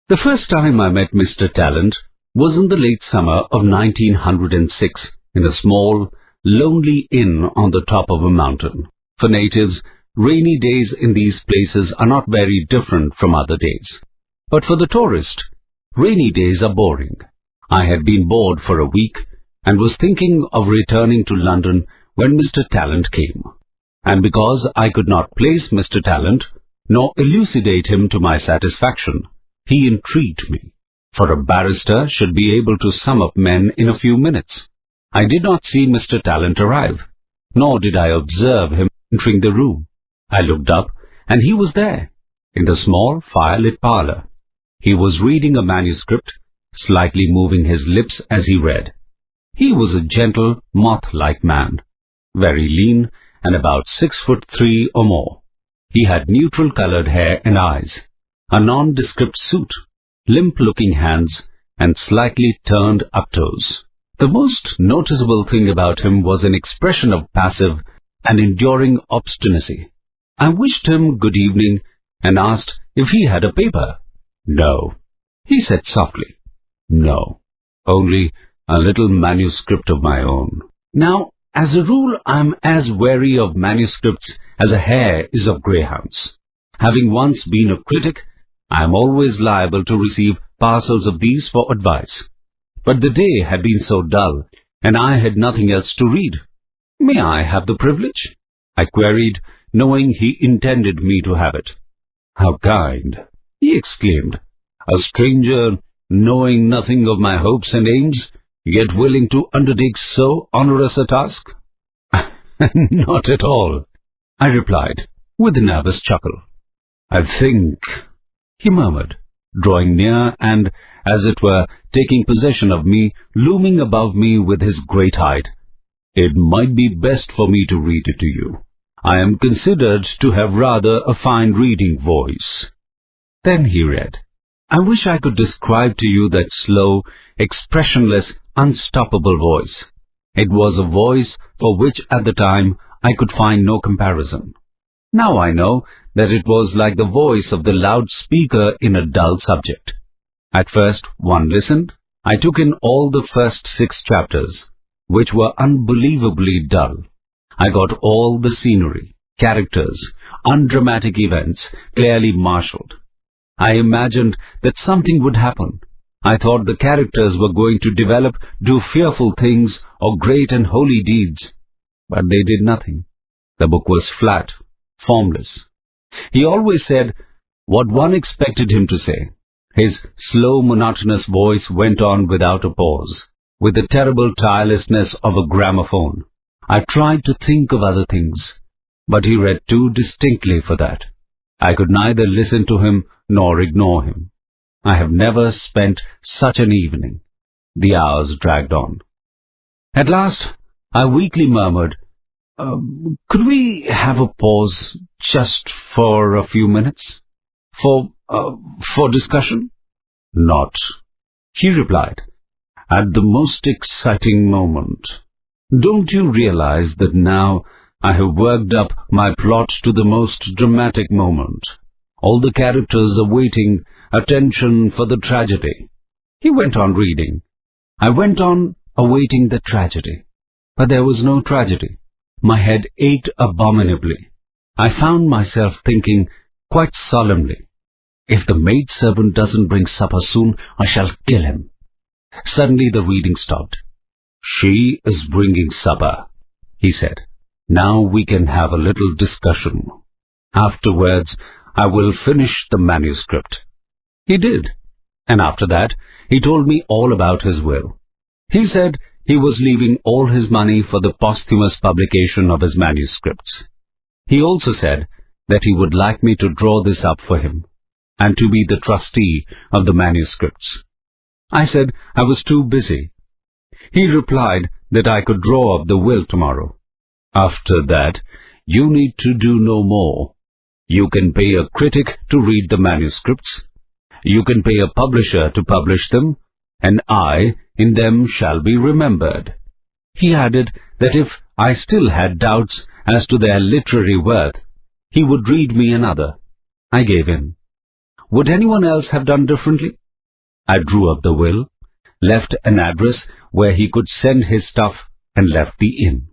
The first time I met Mr. Talent was in the late summer of 1906 in a small, lonely inn on the top of a mountain. For natives, rainy days in these places are not very different from other days. But for the tourist, rainy days are boring. I had been bored for a week and was thinking of returning to London when Mr. Talent came. And because I could not place Mr. Talent, nor elucidate him to my satisfaction, he intrigued me, for a barrister should be able to sum up men in a few minutes. I did not see Mr. Talent arrive, nor did I observe him entering the room. I looked up, and he was there, in the small firelit parlour. He was reading a manuscript, slightly moving his lips as he read. He was a gentle, moth-like man, very lean, and about 6'3" or more. He had neutral-coloured hair and eyes, a nondescript suit, limp-looking hands, and slightly turned up toes. The most noticeable thing about him was an expression of passive and enduring obstinacy. I wished him good evening and asked if he had a paper. "No," he said softly. "No, only a little manuscript of my own." Now, as a rule, I am as wary of manuscripts as a hare is of greyhounds. Having once been a critic, I am always liable to receive parcels of these for advice. But the day had been so dull, and I had nothing else to read. "May I have the privilege?" I queried, knowing he intended me to have it. "How kind!" he exclaimed. "A stranger, knowing nothing of my hopes and aims, yet willing to undertake so onerous a task?" "Not at all," I replied, with a nervous chuckle. "I think," he murmured, drawing near and, as it were, taking possession of me, looming above me with his great height, "it might be best for me to read it to you. I am considered to have rather a fine reading voice." Then he read. I wish I could describe to you that slow, expressionless, unstoppable voice. It was a voice for which at the time I could find no comparison. Now I know that it was like the voice of the loudspeaker in a dull subject. At first one listened. I took in all the first 6 chapters, which were unbelievably dull. I got all the scenery, characters, undramatic events clearly marshalled. I imagined that something would happen. I thought the characters were going to develop, do fearful things or great and holy deeds. But they did nothing. The book was flat, formless. He always said what one expected him to say. His slow, monotonous voice went on without a pause, with the terrible tirelessness of a gramophone. I tried to think of other things, but he read too distinctly for that. I could neither listen to him nor ignore him. I have never spent such an evening. The hours dragged on. At last, I weakly murmured, "Could we have a pause just for a few minutes? For discussion?" "Not," he replied, "at the most exciting moment. Don't you realize that now I have worked up my plot to the most dramatic moment? All the characters are waiting, attention for the tragedy." He went on reading. I went on awaiting the tragedy. But there was no tragedy. My head ached abominably. I found myself thinking quite solemnly, "If the maidservant doesn't bring supper soon, I shall kill him." Suddenly the reading stopped. "She is bringing supper," he said. "Now we can have a little discussion. Afterwards, I will finish the manuscript." He did, and after that he told me all about his will. He said he was leaving all his money for the posthumous publication of his manuscripts. He also said that he would like me to draw this up for him, and to be the trustee of the manuscripts. I said I was too busy. He replied that I could draw up the will tomorrow. "After that, you need to do no more. You can pay a critic to read the manuscripts. You can pay a publisher to publish them, and I in them shall be remembered." He added that if I still had doubts as to their literary worth, he would read me another. I gave in. Would anyone else have done differently? I drew up the will, left an address where he could send his stuff, and left the inn.